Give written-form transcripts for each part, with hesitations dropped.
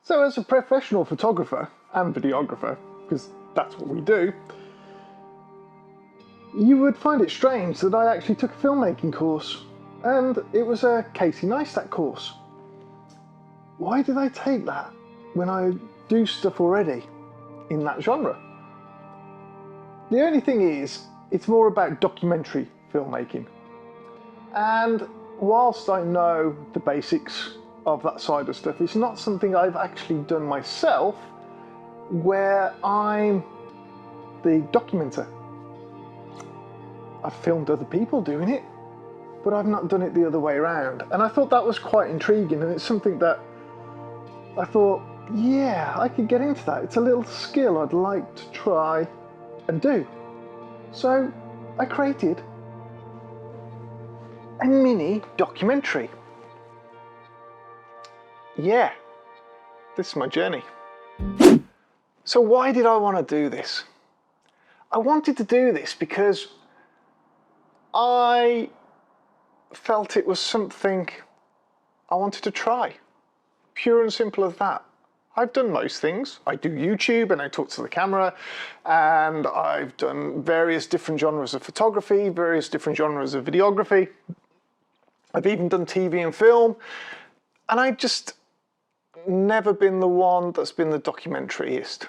So as a professional photographer and videographer, because that's what we do, you would find it strange that I actually took a filmmaking course, and it was a Casey Neistat course. Why did I take that when I do stuff already in that genre? The only thing is, it's more about documentary filmmaking. And whilst I know the basics of that side of stuff, it's not something I've actually done myself, where I'm the documenter. I've filmed other people doing it, but I've not done it the other way around. And I thought that was quite intriguing, and it's something that I thought, yeah, I could get into that. It's a little skill I'd like to try and do. So I created a mini documentary. Yeah, this is my journey. So why did I want to do this? I wanted to do this because I felt it was something I wanted to try. Pure and simple as that. I've done most things. I do YouTube and I talk to the camera, and I've done various different genres of photography, various different genres of videography. I've even done TV and film, and I've just never been the one that's been the documentarist.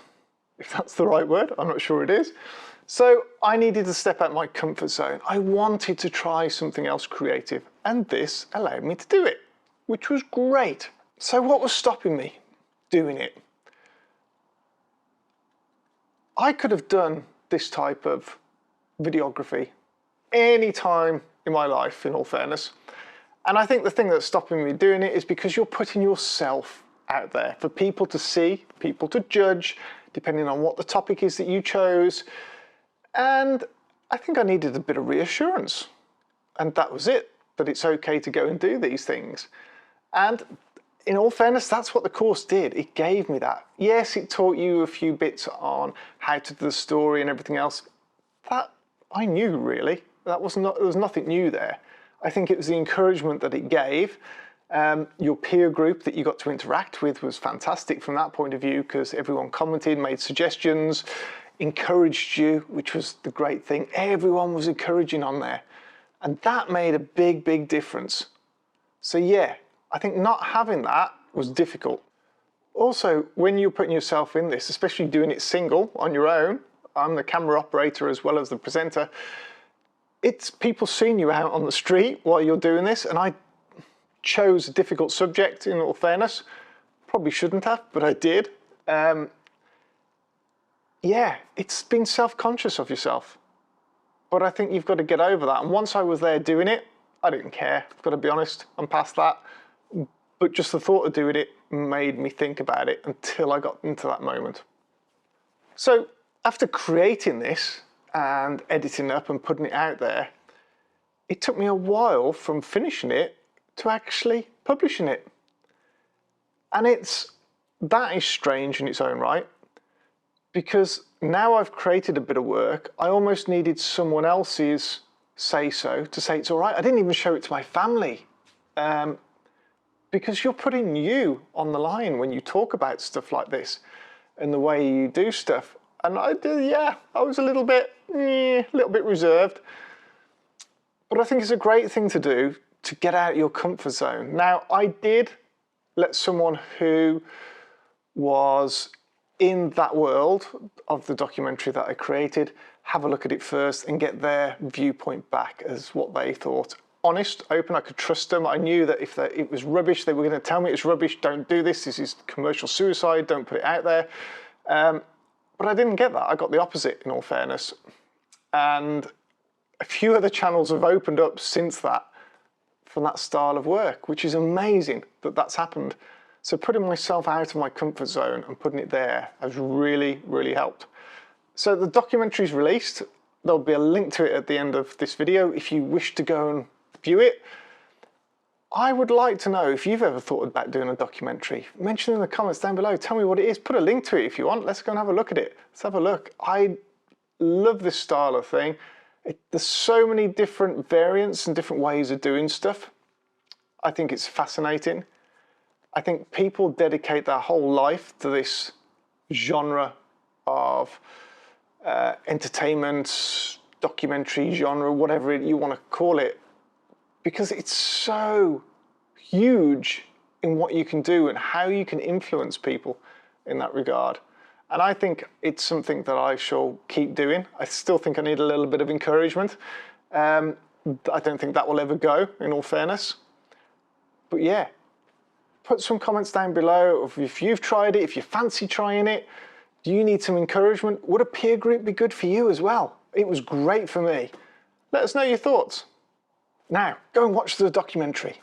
If that's the right word, I'm not sure it is. So I needed to step out my comfort zone. I wanted to try something else creative, and this allowed me to do it, which was great. So what was stopping me doing it? I could have done this type of videography any time in my life, in all fairness. And I think the thing that's stopping me doing it is because you're putting yourself out there for people to see, people to judge, depending on what the topic is that you chose. And I think I needed a bit of reassurance. And that was it, that it's okay to go and do these things. And in all fairness, that's what the course did. It gave me that. Yes, it taught you a few bits on how to do the story and everything else. That I knew, really. There was nothing new there. I think it was the encouragement that it gave. Your peer group that you got to interact with was fantastic from that point of view, because everyone commented, made suggestions, encouraged you, which was the great thing. Everyone was encouraging on there. And that made a big, big difference. So yeah, I think not having that was difficult. Also, when you're putting yourself in this, especially doing it single on your own, I'm the camera operator as well as the presenter, it's people seeing you out on the street while you're doing this, and I chose a difficult subject, in all fairness. Probably shouldn't have, but I did. Yeah, it's being self-conscious of yourself. But I think you've got to get over that. And once I was there doing it, I didn't care. I've got to be honest, I'm past that. But just the thought of doing it made me think about it until I got into that moment. So after creating this and editing up and putting it out there, it took me a while from finishing it to actually publishing it. And that is strange in its own right, because now I've created a bit of work, I almost needed someone else's say-so to say it's all right. I didn't even show it to my family, because you're putting you on the line when you talk about stuff like this and the way you do stuff. And I was a little bit reserved. But I think it's a great thing to do to get out of your comfort zone. Now, I did let someone who was in that world of the documentary that I created have a look at it first and get their viewpoint back as what they thought. Honest, open, I could trust them. I knew that if it was rubbish, they were going to tell me it's rubbish, don't do this, this is commercial suicide, don't put it out there. But I didn't get that. I got the opposite, in all fairness. And a few other channels have opened up since that from that style of work, which is amazing that that's happened. So putting myself out of my comfort zone and putting it there has really, really helped. So the documentary's released. There'll be a link to it at the end of this video if you wish to go and view it. I would like to know if you've ever thought about doing a documentary. Mention in the comments down below. Tell me what it is. Put a link to it if you want. Let's go and have a look at it. Let's have a look. I love this style of thing. There's so many different variants and different ways of doing stuff. I think it's fascinating. I think people dedicate their whole life to this genre of entertainment, documentary genre, whatever you want to call it, because it's so huge in what you can do and how you can influence people in that regard. And I think it's something that I shall keep doing. I still think I need a little bit of encouragement. I don't think that will ever go, in all fairness. But yeah, put some comments down below if you've tried it, if you fancy trying it. Do you need some encouragement? Would a peer group be good for you as well? It was great for me. Let us know your thoughts. Now, go and watch the documentary.